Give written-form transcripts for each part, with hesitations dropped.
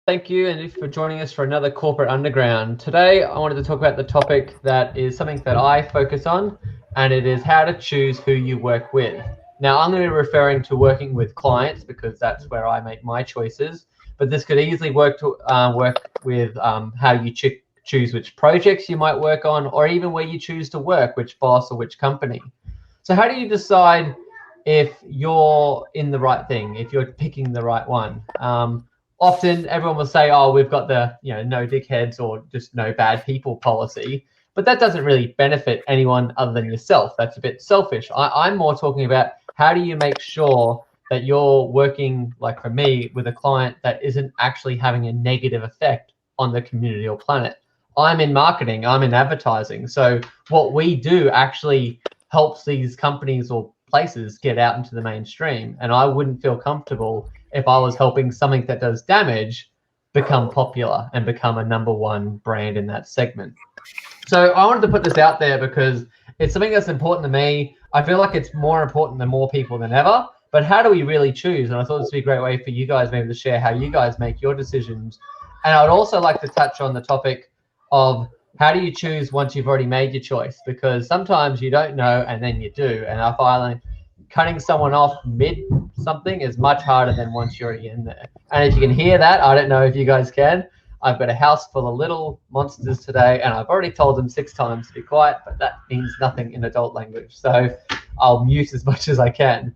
Thank you, and for joining us for another Corporate Underground. Today, I wanted to talk about the topic that is something that I focus on, and it is how to choose who you work with. Now, I'm going to be referring to working with clients because that's where I make my choices, but this could easily work with how you choose which projects you might work on, or even where you choose to work, which boss or which company. So, how do you decide if you're in the right thing, if you're picking the right one? Often everyone will say, oh, we've got the no dickheads or just no bad people policy, but that doesn't really benefit anyone other than yourself. That's a bit selfish. I'm more talking about how do you make sure that you're working, like for me, with a client that isn't actually having a negative effect on the community or planet. I'm in marketing, I'm in advertising, so what we do actually helps these companies or places get out into the mainstream, and I wouldn't feel comfortable if I was helping something that does damage become popular and become a number one brand in that segment. So I wanted to put this out there because it's something that's important to me. I feel like it's more important to more people than ever. But how do we really choose? And I thought this would be a great way for you guys maybe to share how you guys make your decisions. And I would also like to touch on the topic of how do you choose once you've already made your choice? Because sometimes you don't know and then you do. And I find cutting someone off mid something is much harder than once you're already in there. And if you can hear that, I don't know if you guys can. I've got a house full of little monsters today, and I've already told them 6 times to be quiet, but that means nothing in adult language. So I'll mute as much as I can.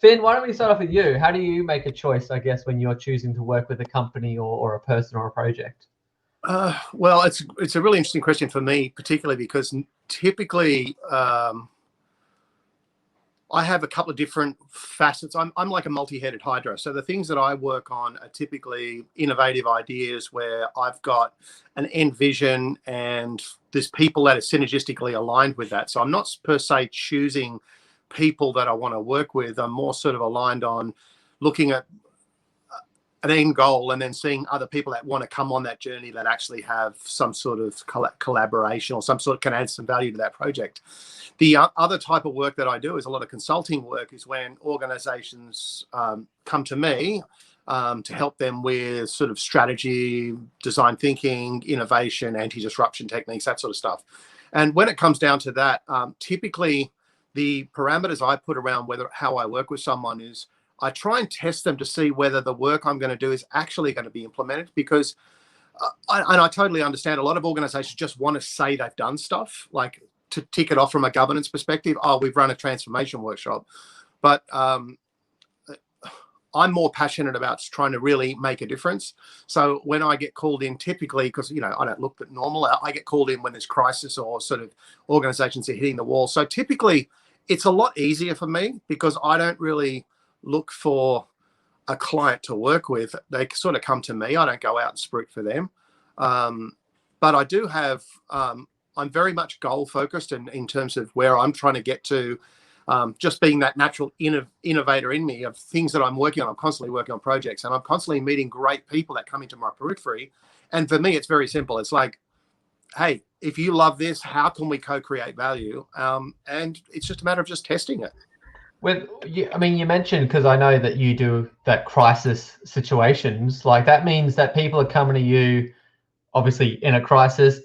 Finn, why don't we start off with you? How do you make a choice, I guess, when you're choosing to work with a company or a person or a project? Well, it's a really interesting question for me, particularly because typically I have a couple of different facets. I'm like a multi-headed hydra. So the things that I work on are typically innovative ideas where I've got an end vision and there's people that are synergistically aligned with that. So I'm not per se choosing people that I want to work with. I'm more sort of aligned on looking at an end goal and then seeing other people that want to come on that journey that actually have some sort of collaboration or some sort of can add some value to that project. The other type of work that I do is a lot of consulting work, is when organizations come to me to help them with sort of strategy, design thinking, innovation, anti-disruption techniques, that sort of stuff. And when it comes down to that, typically the parameters I put around how I work with someone is I try and test them to see whether the work I'm going to do is actually going to be implemented, because I totally understand a lot of organizations just want to say they've done stuff, like to tick it off from a governance perspective. Oh, we've run a transformation workshop. But I'm more passionate about trying to really make a difference. So when I get called in, typically, because I don't look at normal, I get called in when there's crisis or sort of organizations are hitting the wall. So typically it's a lot easier for me because I don't really look for a client to work with. They sort of come to me. I don't go out and spruik for them. But I do have, I'm very much goal focused in terms of where I'm trying to get to, just being that natural innovator in me of things that I'm working on. I'm constantly working on projects and I'm constantly meeting great people that come into my periphery. And for me, it's very simple. It's like, hey, if you love this, how can we co-create value? And it's just a matter of just testing it. I mean, you mentioned, because I know that you do that crisis situations, like that means that people are coming to you obviously in a crisis.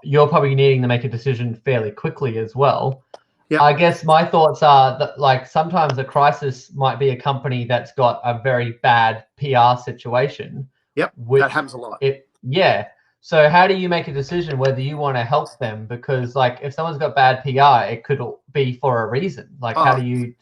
You're probably needing to make a decision fairly quickly as well. Yep. I guess my thoughts are that, like, sometimes a crisis might be a company that's got a very bad PR situation. Yep, that happens a lot. Yeah. So how do you make a decision whether you want to help them? Because, like, if someone's got bad PR, it could be for a reason. Like, how do you...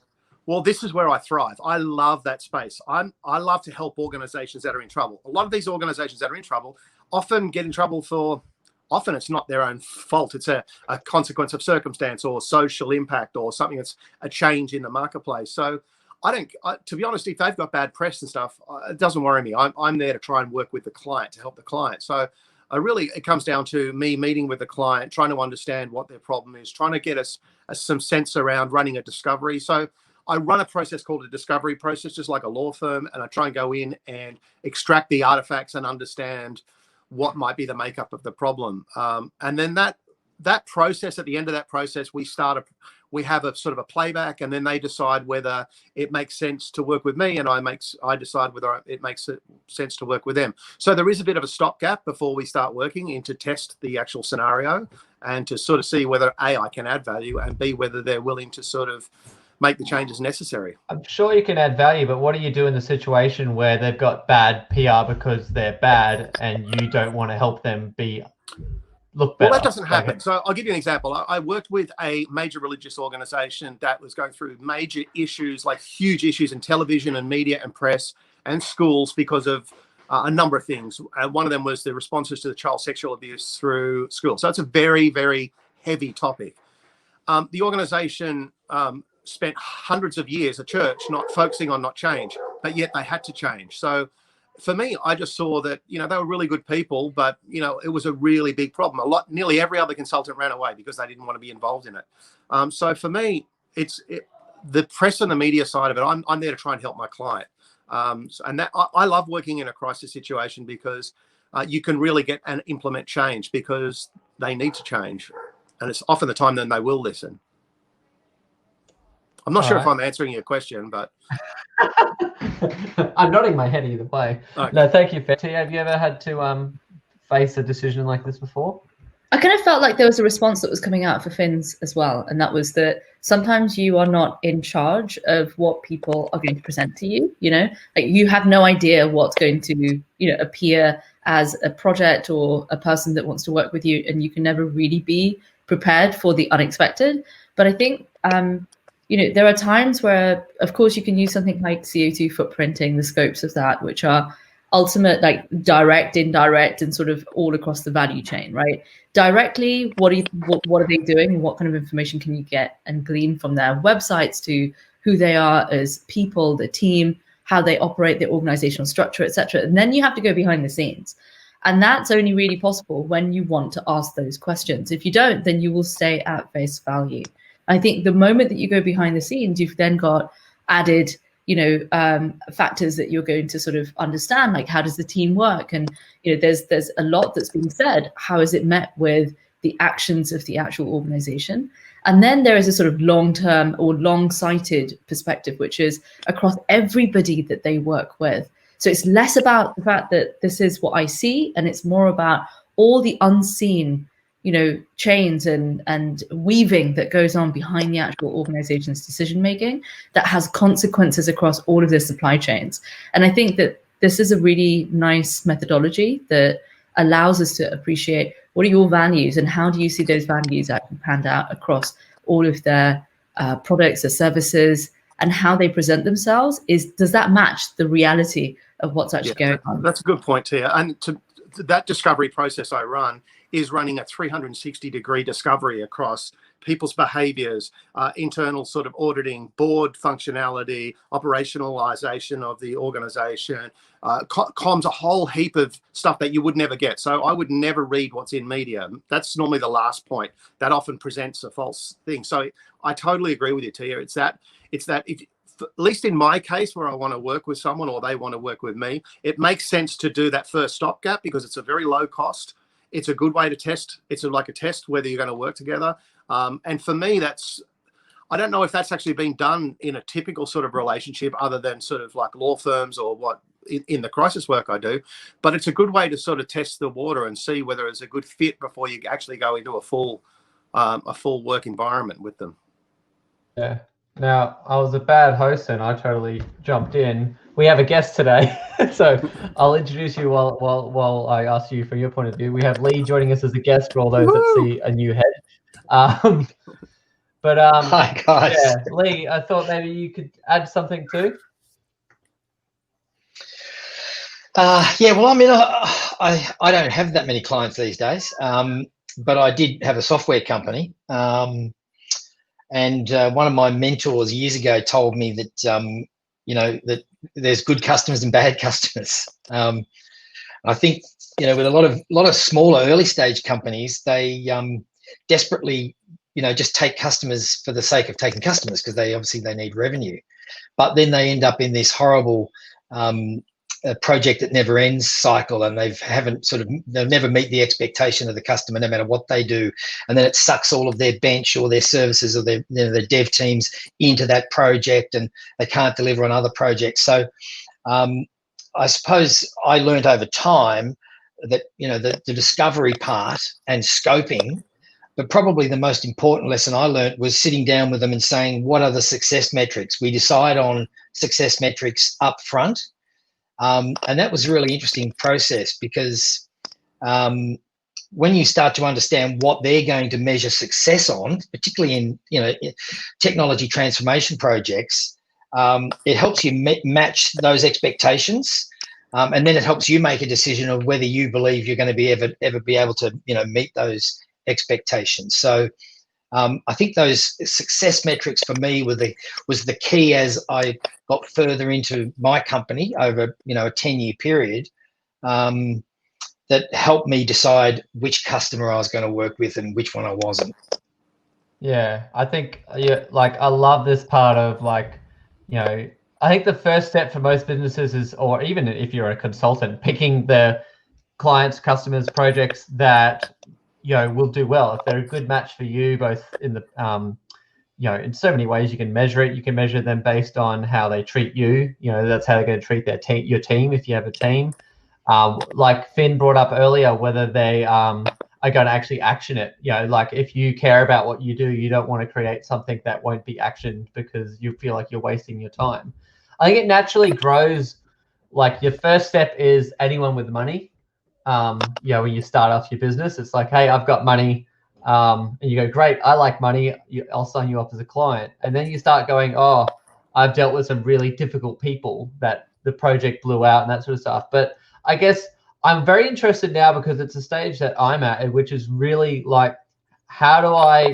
Well, this is where I thrive. I love that space. I love to help organizations that are in trouble. A lot of these organizations that are in trouble often get in trouble often it's not their own fault. It's a consequence of circumstance or social impact or something that's a change in the marketplace. So to be honest, if they've got bad press and stuff, it doesn't worry me. I'm there to try and work with the client to help the client. So it comes down to me meeting with the client, trying to understand what their problem is, trying to get us some sense around running a discovery. So I run a process called a discovery process, just like a law firm, and I try and go in and extract the artifacts and understand what might be the makeup of the problem. And then that process, at the end of that process, we start we have a sort of a playback, and then they decide whether it makes sense to work with me, and I decide whether it makes sense to work with them. So there is a bit of a stopgap before we start working in to test the actual scenario and to sort of see whether A, I can add value, and B, whether they're willing to sort of make the changes necessary. I'm sure you can add value, but what do you do in the situation where they've got bad PR because they're bad and you don't want to help them look better? Well, that doesn't happen. So I'll give you an example. I worked with a major religious organization that was going through major issues, like huge issues in television and media and press and schools because of a number of things. One of them was the responses to the child sexual abuse through school. So it's a very, very heavy topic. The organization spent hundreds of years, a church, not focusing on not change, but yet they had to change. So for me, I just saw that, they were really good people, but, it was a really big problem. Nearly every other consultant ran away because they didn't want to be involved in it. So for me, the press and the media side of it, I'm there to try and help my client. And that I love working in a crisis situation because you can really get and implement change because they need to change. And it's often the time then they will listen. I'm not sure if I'm answering your question, but I'm nodding my head either way. Okay. No, thank you. Tia, have you ever had to face a decision like this before? I kind of felt like there was a response that was coming out for Finns as well, and that was that sometimes you are not in charge of what people are going to present to you. Like you have no idea what's going to appear as a project or a person that wants to work with you, and you can never really be prepared for the unexpected. But I think there are times where, of course, you can use something like CO2 footprinting, the scopes of that, which are ultimate, like direct, indirect, and sort of all across the value chain, right? Directly, what are they doing? What kind of information can you get and glean from their websites to who they are as people, the team, how they operate, their organizational structure, etc. And then you have to go behind the scenes. And that's only really possible when you want to ask those questions. If you don't, then you will stay at face value. I think the moment that you go behind the scenes, you've then got added, factors that you're going to sort of understand, like how does the team work? And, there's a lot that's being said. How is it met with the actions of the actual organization? And then there is a sort of long-term or long-sighted perspective, which is across everybody that they work with. So it's less about the fact that this is what I see, and it's more about all the unseen chains and weaving that goes on behind the actual organization's decision making that has consequences across all of their supply chains. And I think that this is a really nice methodology that allows us to appreciate what are your values and how do you see those values actually panned out across all of their products, their services, and how they present themselves. Does that match the reality of what's actually going on? That's a good point, Tia. And that discovery process I run is running a 360-degree discovery across people's behaviors, internal sort of auditing, board functionality, operationalization of the organization, comms, a whole heap of stuff that you would never get. So I would never read what's in media. That's normally the last point. That often presents a false thing. So I totally agree with you, Tia. It's that if, at least in my case, where I want to work with someone or they want to work with me, it makes sense to do that first stopgap because it's a very low cost. It's a good way to test. It's like a test whether you're going to work together. And for me, I don't know if that's actually been done in a typical sort of relationship other than sort of like law firms or what in the crisis work I do. But it's a good way to sort of test the water and see whether it's a good fit before you actually go into a full work environment with them. Yeah. Now, I was a bad host and I totally jumped in. We have a guest today, so I'll introduce you while I ask you from your point of view. We have Lee joining us as a guest for all those that see a new head. Hi, guys. Yeah, Lee, I thought maybe you could add something too. Well, I mean, I don't have that many clients these days, but I did have a software company. And one of my mentors years ago told me that, that there's good customers and bad customers. I think, with a lot of smaller early stage companies, they desperately, just take customers for the sake of taking customers because they need revenue. But then they end up in this horrible a project that never ends cycle, and they'll never meet the expectation of the customer no matter what they do, and then it sucks all of their bench or their services or their dev teams into that project, and they can't deliver on other projects. So I suppose I learned over time that the discovery part and scoping, but probably the most important lesson I learned was sitting down with them and saying, what are the success metrics? We decide on success metrics up front. And that was a really interesting process, because when you start to understand what they're going to measure success on, particularly in technology transformation projects, it helps you match those expectations, and then it helps you make a decision of whether you believe you're going to be ever be able to meet those expectations. So I think those success metrics for me was the key as I got further into my company over a 10-year period, that helped me decide which customer I was going to work with and which one I wasn't. Yeah, I think I love this part of I think the first step for most businesses is, or even if you're a consultant, picking the clients, customers, projects that will do well. If they're a good match for you, both in the in so many ways you can measure it. You can measure them based on how they treat you. That's how they're going to treat your team if you have a team. Like Finn brought up earlier, whether they are going to actually action it. If you care about what you do, you don't want to create something that won't be actioned because you feel like you're wasting your time. I think it naturally grows. Your first step is anyone with money. When you start off your business, it's like, hey, I've got money. And you go, great, I like money. I'll sign you up as a client. And then you start going, oh, I've dealt with some really difficult people that the project blew out and that sort of stuff. But I guess I'm very interested now, because it's a stage that I'm at, which is really how do I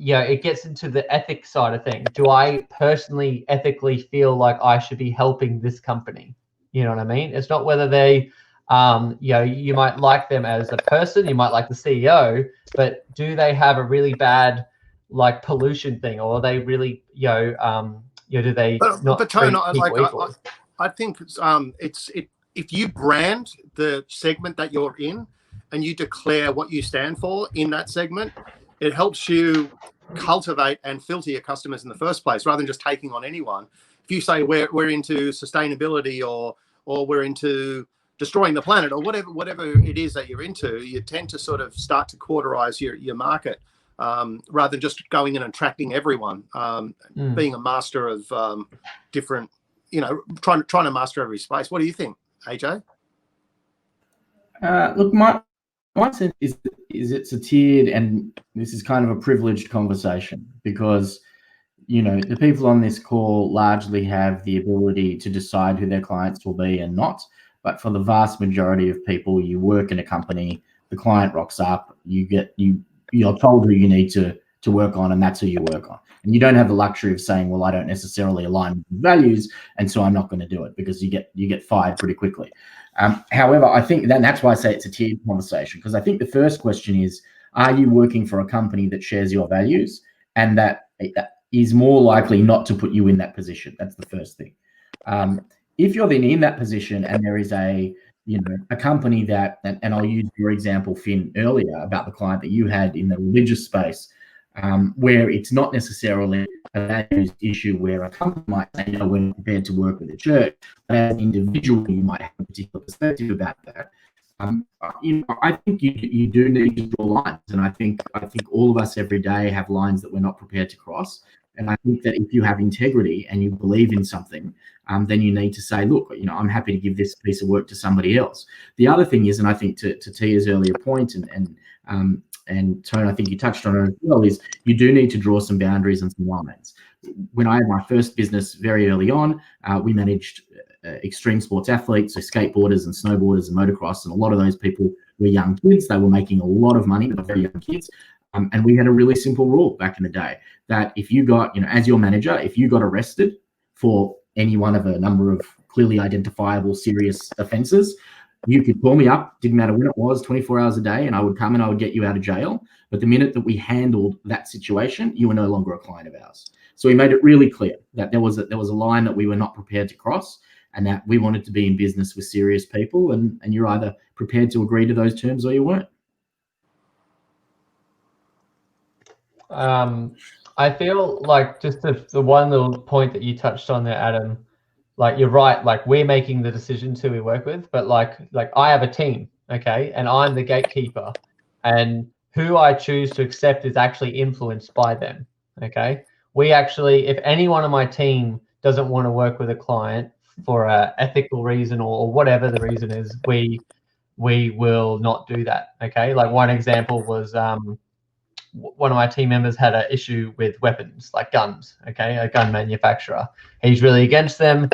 it gets into the ethics side of things. Do I personally ethically feel like I should be helping this company? You know what I mean? It's not whether they, you might like them as a person, you might like the CEO, but do they have a really bad pollution thing, or are they really, do they not treat people equally? I think if you brand the segment that you're in and you declare what you stand for in that segment, it helps you cultivate and filter your customers in the first place, rather than just taking on anyone. If you say we're into sustainability or we're into destroying the planet, or whatever it is that you're into, you tend to sort of start to cauterize your market, rather than just going in and attracting everyone, being a master of different, trying to master every space. What do you think, AJ? Look, my sense is it's a tiered, and this is kind of a privileged conversation, because the people on this call largely have the ability to decide who their clients will be and not. But for the vast majority of people, you work in a company, the client rocks up, you're told who you need to work on, and that's who you work on. And you don't have the luxury of saying, well, I don't necessarily align with values, and so I'm not going to do it, because you get fired pretty quickly. However, I think that's why I say it's a tiered conversation, because I think the first question is, are you working for a company that shares your values and that is more likely not to put you in that position? That's the first thing. If you're then in that position and there is a company that, and I'll use your example, Finn, earlier about the client that you had in the religious space, where it's not necessarily a values issue, where a company might say, we're not prepared to work with the church, but as an individual, you might have a particular perspective about that. I think you do need to draw lines, and I think all of us every day have lines that we're not prepared to cross. And I think that if you have integrity and you believe in something, then you need to say, look, I'm happy to give this piece of work to somebody else. The other thing is, and I think to Tia's earlier point, and Tone, I think you touched on it as well, is you do need to draw some boundaries and some lines. When I had my first business very early on, we managed extreme sports athletes, so skateboarders and snowboarders and motocross, and a lot of those people were young kids. They were making a lot of money, they were very young kids. And we had a really simple rule back in the day that if you got, as your manager, if you got arrested for any one of a number of clearly identifiable serious offences, you could call me up, didn't matter when it was, 24 hours a day, and I would come and I would get you out of jail. But the minute that we handled that situation, you were no longer a client of ours. So we made it really clear that there was a line that we were not prepared to cross. and that we wanted to be in business with serious people, and you're either prepared to agree to those terms or you weren't. I feel like just the one little point that you touched on there, Adam, like you're right, like we're making the decisions who we work with, but like I have a team, okay, and I'm the gatekeeper, and who I choose to accept is actually influenced by them, okay. We actually, if anyone on my team doesn't want to work with a client for a ethical reason or whatever the reason is, we will not do that, okay. Like one example was one of my team members had an issue with weapons, like guns, okay, a gun manufacturer. He's really against them.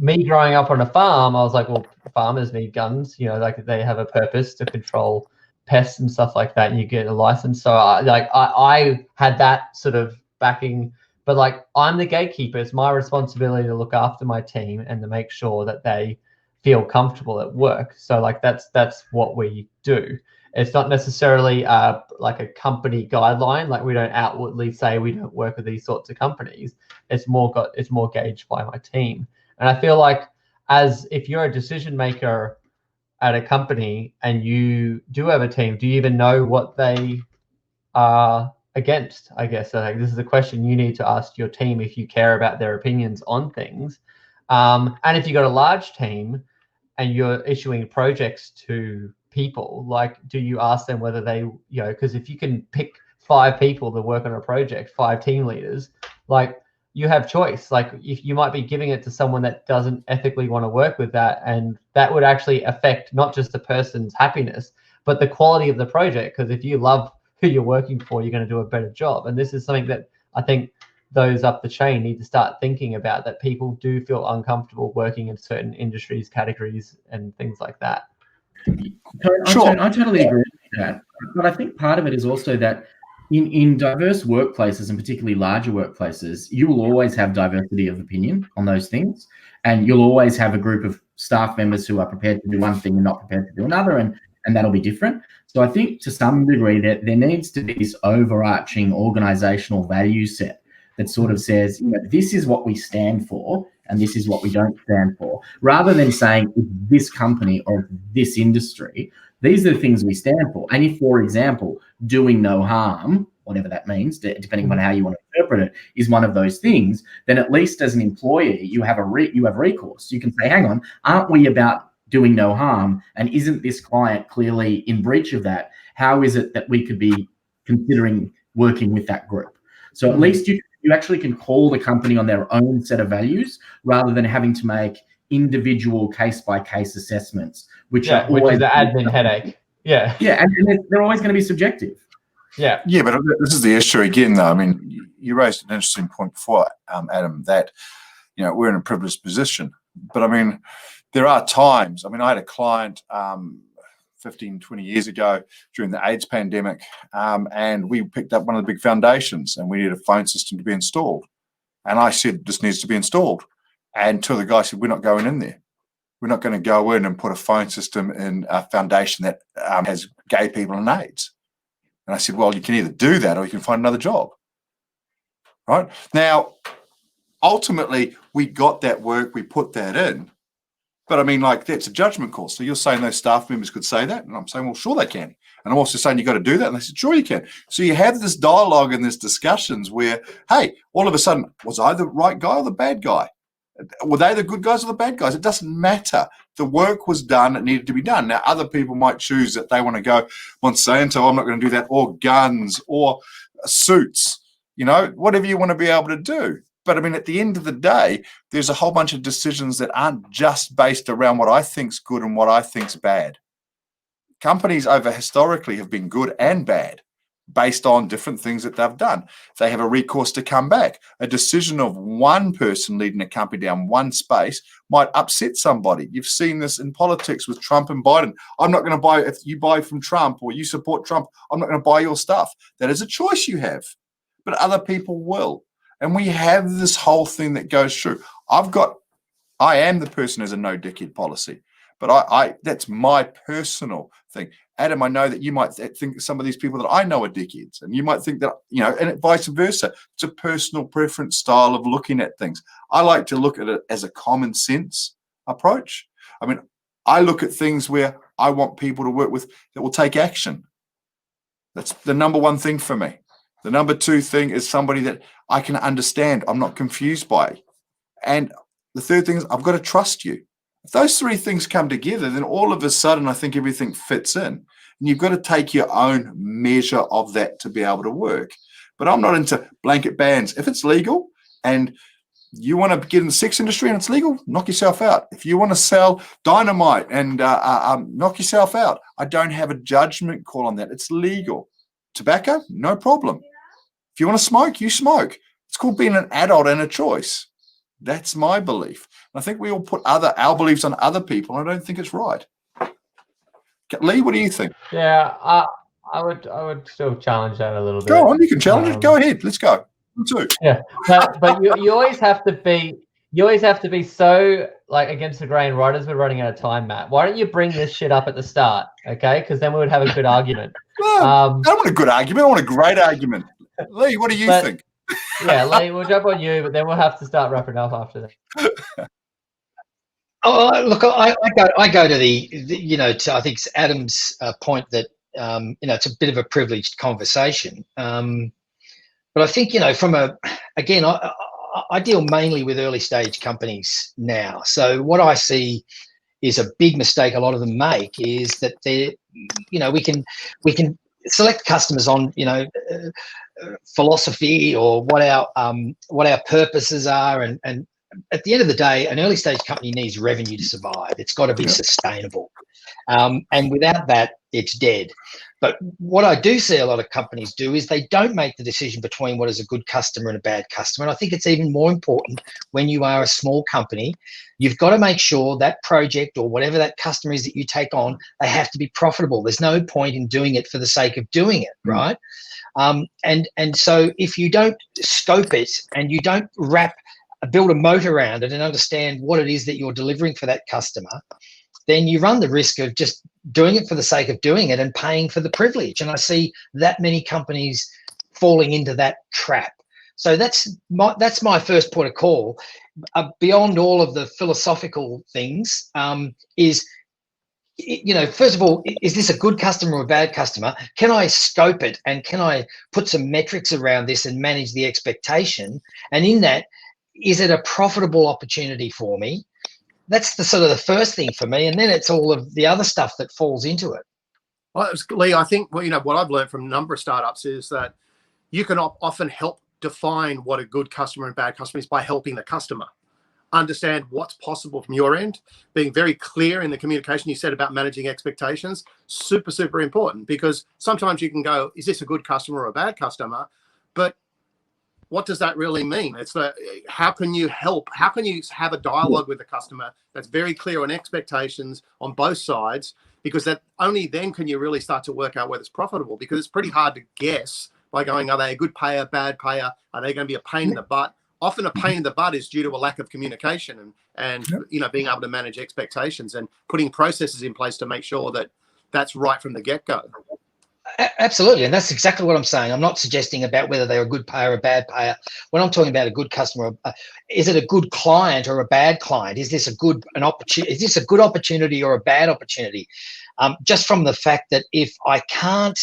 Me growing up on a farm, I was like, well, farmers need guns, you know, like they have a purpose to control pests and stuff like that, and you get a license. So I had that sort of backing, but like I'm the gatekeeper. It's my responsibility to look after my team and to make sure that they feel comfortable at work. So like that's what we do. It's not necessarily like a company guideline. Like we don't outwardly say we don't work with these sorts of companies. It's more gauged by my team. And I feel like as if you're a decision maker at a company and you do have a team, do you even know what they are against? I guess so. Like, this is a question you need to ask your team if you care about their opinions on things. And if you've got a large team and you're issuing projects to people, like, do you ask them whether they, you know, because if you can pick 5 people to work on a project, 5 team leaders, like you have choice. Like if you might be giving it to someone that doesn't ethically want to work with that, and that would actually affect not just the person's happiness, but the quality of the project. Because if you love who you're working for, you're going to do a better job. And this is something that I think those up the chain need to start thinking about, that people do feel uncomfortable working in certain industries, categories, and things like that. Sure. I totally agree with that. But I think part of it is also that in diverse workplaces, and particularly larger workplaces, you will always have diversity of opinion on those things. And you'll always have a group of staff members who are prepared to do one thing and not prepared to do another, and that'll be different. So I think to some degree that there needs to be this overarching organizational value set that sort of says, you know, this is what we stand for and this is what we don't stand for, rather than saying this company or this industry, these are the things we stand for. And if, for example, doing no harm, whatever that means, depending on how you want to interpret it, is one of those things, then at least as an employee, you have recourse. You can say, hang on, aren't we about doing no harm? And isn't this client clearly in breach of that? How is it that we could be considering working with that group? So at least you actually can call the company on their own set of values rather than having to make individual case-by-case assessments, which is the admin headache. Yeah, and they're always going to be subjective. Yeah, but this is the issue again, though. I mean, you raised an interesting point before, Adam, that, you know, we're in a privileged position. But I mean, there are times. I mean, I had a client 15, 20 years ago during the AIDS pandemic, and we picked up one of the big foundations and we needed a phone system to be installed. And I said, this needs to be installed. And two of the guys said, we're not going in there. We're not going to go in and put a phone system in a foundation that has gay people and AIDS. And I said, well, you can either do that or you can find another job. Right? Now, ultimately, we got that work, we put that in. But I mean, like, that's a judgment call. So you're saying those staff members could say that? And I'm saying, well, sure they can. And I'm also saying you got to do that. And they said, sure you can. So you have this dialogue and this discussions where, hey, all of a sudden, was I the right guy or the bad guy? Were they the good guys or the bad guys? It doesn't matter. The work was done. It needed to be done. Now, other people might choose that they want to go, Monsanto, I'm not going to do that, or guns, or suits, you know, whatever you want to be able to do. But I mean, at the end of the day, there's a whole bunch of decisions that aren't just based around what I think's good and what I think's bad. Companies over historically have been good and bad based on different things that they've done. They have a recourse to come back. A decision of one person leading a company down one space might upset somebody. You've seen this in politics with Trump and Biden. I'm not going to buy, if you buy from Trump or you support Trump, I'm not going to buy your stuff. That is a choice you have, but other people will. And we have this whole thing that goes through. I am the person who has a no dickhead policy, but I that's my personal thing. Adam, I know that you might think some of these people that I know are dickheads, and you might think that, you know, and vice versa. It's a personal preference style of looking at things. I like to look at it as a common sense approach. I mean, I look at things where I want people to work with that will take action. That's the number one thing for me. The number two thing is somebody that I can understand, I'm not confused by. And the third thing is I've got to trust you. If those three things come together, then all of a sudden I think everything fits in. And you've got to take your own measure of that to be able to work. But I'm not into blanket bans. If it's legal and you want to get in the sex industry and it's legal, knock yourself out. If you want to sell dynamite and knock yourself out, I don't have a judgment call on that. It's legal. Tobacco, no problem. If you want to smoke, you smoke. It's called being an adult and a choice. That's my belief. And I think we all put our beliefs on other people, and I don't think it's right. Lee, what do you think? Yeah, I would still challenge that a little bit. Go on, you can challenge it. Go ahead, let's go. Too. Yeah, but you always have to be so like against the grain right as we're running out of time, Matt. Why don't you bring this shit up at the start, okay? Because then we would have a good argument. Well, I don't want a good argument. I want a great argument. Lee, what do you think? Yeah, Lee, we'll jump on you, but then we'll have to start wrapping up after that. Oh, look, I go to the I think it's Adam's point that it's a bit of a privileged conversation. But I think, I deal mainly with early stage companies now. So what I see is a big mistake a lot of them make is that we can select customers on, philosophy or what our purposes are. And at the end of the day, an early stage company needs revenue to survive. It's got to be sustainable. And without that, it's dead. But what I do see a lot of companies do is they don't make the decision between what is a good customer and a bad customer. And I think it's even more important when you are a small company. You've got to make sure that project or whatever that customer is that you take on, they have to be profitable. There's no point in doing it for the sake of doing it, right? And so if you don't scope it and you don't build a moat around it and understand what it is that you're delivering for that customer, then you run the risk of just doing it for the sake of doing it and paying for the privilege. And I see that many companies falling into that trap. So that's my first point of call. Beyond all of the philosophical things, is, first of all, is this a good customer or a bad customer? Can I scope it and can I put some metrics around this and manage the expectation? And in that, is it a profitable opportunity for me? That's the sort of the first thing for me, and then it's all of the other stuff that falls into it. Well, Lee, I think what I've learned from a number of startups is that you can often help define what a good customer and bad customer is by helping the customer understand what's possible from your end. Being very clear in the communication you said about managing expectations, super, super important, because sometimes you can go, is this a good customer or a bad customer? But what does that really mean? It's how can you help? How can you have a dialogue with the customer that's very clear on expectations on both sides? Because that only then can you really start to work out whether it's profitable. Because it's pretty hard to guess by going, are they a good payer, bad payer? Are they going to be a pain in the butt? Often a pain in the butt is due to a lack of communication and being able to manage expectations and putting processes in place to make sure that that's right from the get-go. Absolutely, and that's exactly what I'm saying. I'm not suggesting about whether they're a good payer or a bad payer. When I'm talking about a good customer, is it a good client or a bad client? Is this a good opportunity? Is this a good opportunity or a bad opportunity? Just from the fact that if I can't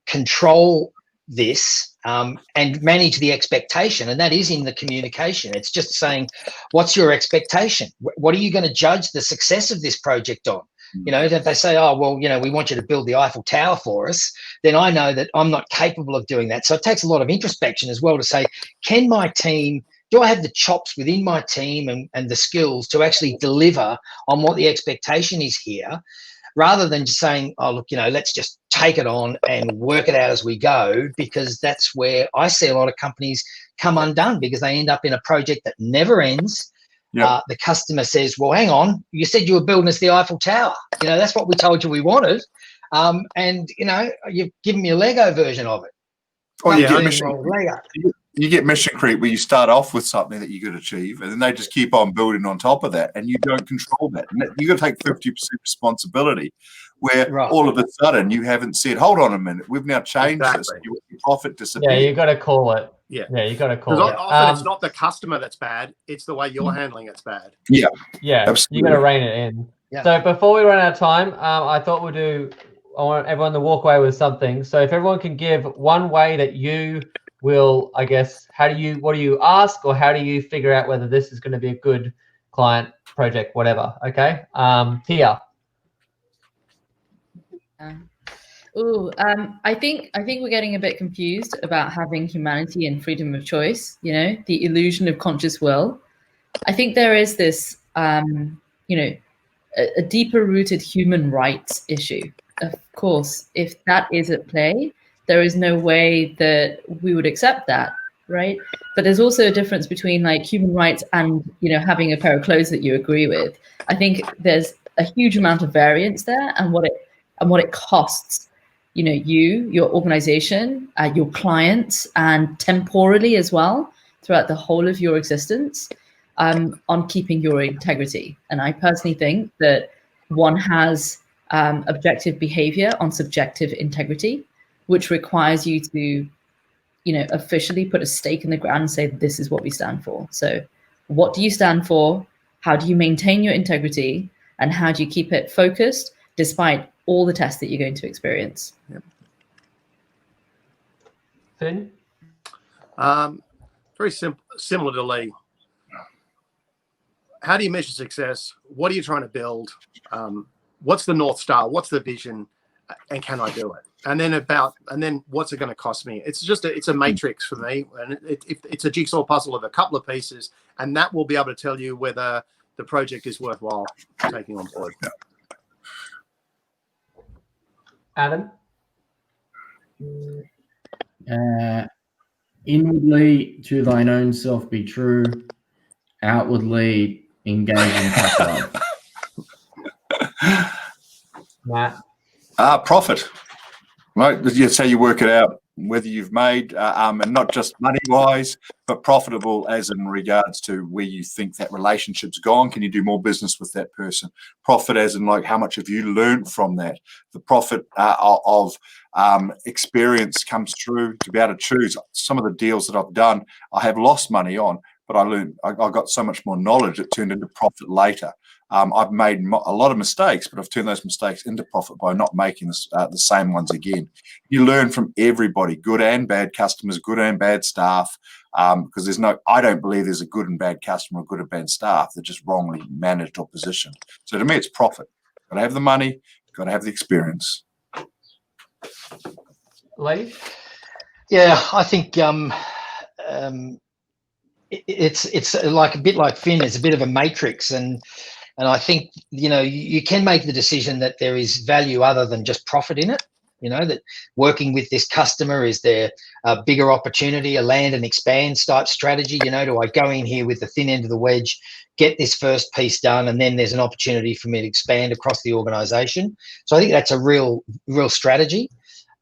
control this and manage the expectation, and that is in the communication. It's just saying, what's your expectation? What are you going to judge the success of this project on? If they say, oh, well, we want you to build the Eiffel Tower for us, then I know that I'm not capable of doing that. So it takes a lot of introspection as well to say, do I have the chops within my team and the skills to actually deliver on what the expectation is here, rather than just saying, oh, look, let's just take it on and work it out as we go, because that's where I see a lot of companies come undone, because they end up in a project that never ends. Yep. The customer says, well, hang on, you said you were building us the Eiffel Tower. That's what we told you we wanted. And you've given me a Lego version of it. Or you get mission creep, where you start off with something that you could achieve, and then they just keep on building on top of that, and you don't control that. And you got to take 50% responsibility. where Right. all of a sudden you haven't said, hold on a minute, we've now changed this. Exactly. Your profit disappeared. Yeah, you got to call it. Yeah. Yeah, you got to call Because it. often it's not the customer that's bad; it's the way you're handling it's bad. Yeah, Absolutely. you got to rein it in. Yeah. So before we run out of time, I thought I want everyone to walk away with something. So if everyone can give one way that you will, I guess, what do you ask, or how do you figure out whether this is going to be a good client project, whatever. Okay. Tia. I think we're getting a bit confused about having humanity and freedom of choice, the illusion of conscious will. I think there is this, a deeper rooted human rights issue. Of course, if that is at play, there is no way that we would accept that, right? But there's also a difference between like human rights and, having a pair of clothes that you agree with. I think there's a huge amount of variance there, and what it costs, your organization, your clients, and temporally as well throughout the whole of your existence, on keeping your integrity. And I personally think that one has objective behavior on subjective integrity, which requires you to, officially put a stake in the ground and say, this is what we stand for. So what do you stand for? How do you maintain your integrity? And how do you keep it focused despite all the tests that you're going to experience? Yep. Finn? Very similar to Lee. How do you measure success? What are you trying to build? What's the North Star? What's the vision? And can I do it? And then what's it going to cost me? It's a matrix for me, and it's a jigsaw puzzle of a couple of pieces, and that will be able to tell you whether the project is worthwhile taking on board. Adam? Inwardly to thine own self be true, outwardly engage in tough love. Matt? Profit. Right, that's how you work it out, whether you've made, and not just money-wise, but profitable as in regards to where you think that relationship's gone. Can you do more business with that person? Profit as in like how much have you learned from that? The profit of experience comes through to be able to choose. Some of the deals that I've done, I have lost money on, but I got so much more knowledge, it turned into profit later. I've made a lot of mistakes, but I've turned those mistakes into profit by not making the same ones again. You learn from everybody, good and bad customers, good and bad staff, because I don't believe there's a good and bad customer or good and bad staff. They're just wrongly managed or positioned. So to me, it's profit. Got to have the money, got to have the experience. Lee? Yeah, I think it's like a bit like Finn. It's a bit of a matrix, and I think you can make the decision that there is value other than just profit in it. That working with this customer, is there a bigger opportunity, a land and expand type strategy? Do I go in here with the thin end of the wedge, get this first piece done, and then there's an opportunity for me to expand across the organization? So I think that's a real strategy.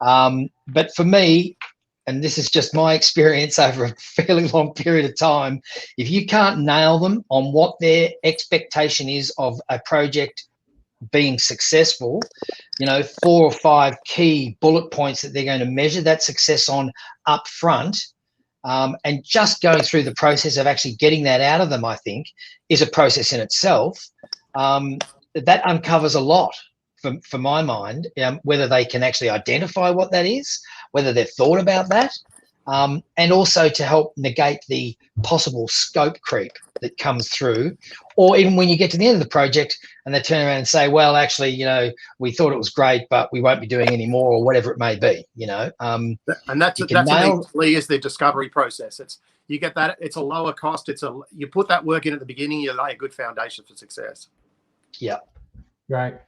But for me, and this is just my experience over a fairly long period of time, if you can't nail them on what their expectation is of a project being successful, 4 or 5 key bullet points that they're going to measure that success on up front, and just going through the process of actually getting that out of them, I think, is a process in itself. That uncovers a lot for my mind, whether they can actually identify what that is, whether they've thought about that, and also to help negate the possible scope creep that comes through, or even when you get to the end of the project and they turn around and say, well, actually, we thought it was great, but we won't be doing any more, or whatever it may be, And that's is the discovery process. You get that, it's a lower cost. You put that work in at the beginning, you lay a good foundation for success. Yeah. Right.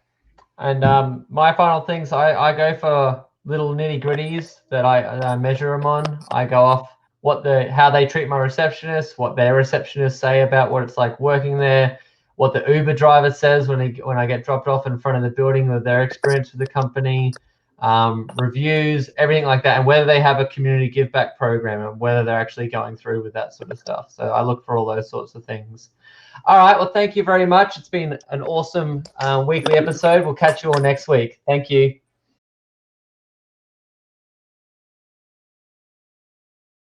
And my final things, I go for little nitty gritties that I measure them on. I go off how they treat my receptionist, what their receptionists say about what it's like working there, what the Uber driver says when I get dropped off in front of the building with their experience with the company, reviews, everything like that, and whether they have a community give back program and whether they're actually going through with that sort of stuff. So I look for all those sorts of things. All right, well, thank you very much. It's been an awesome weekly episode. We'll catch you all next week. Thank you.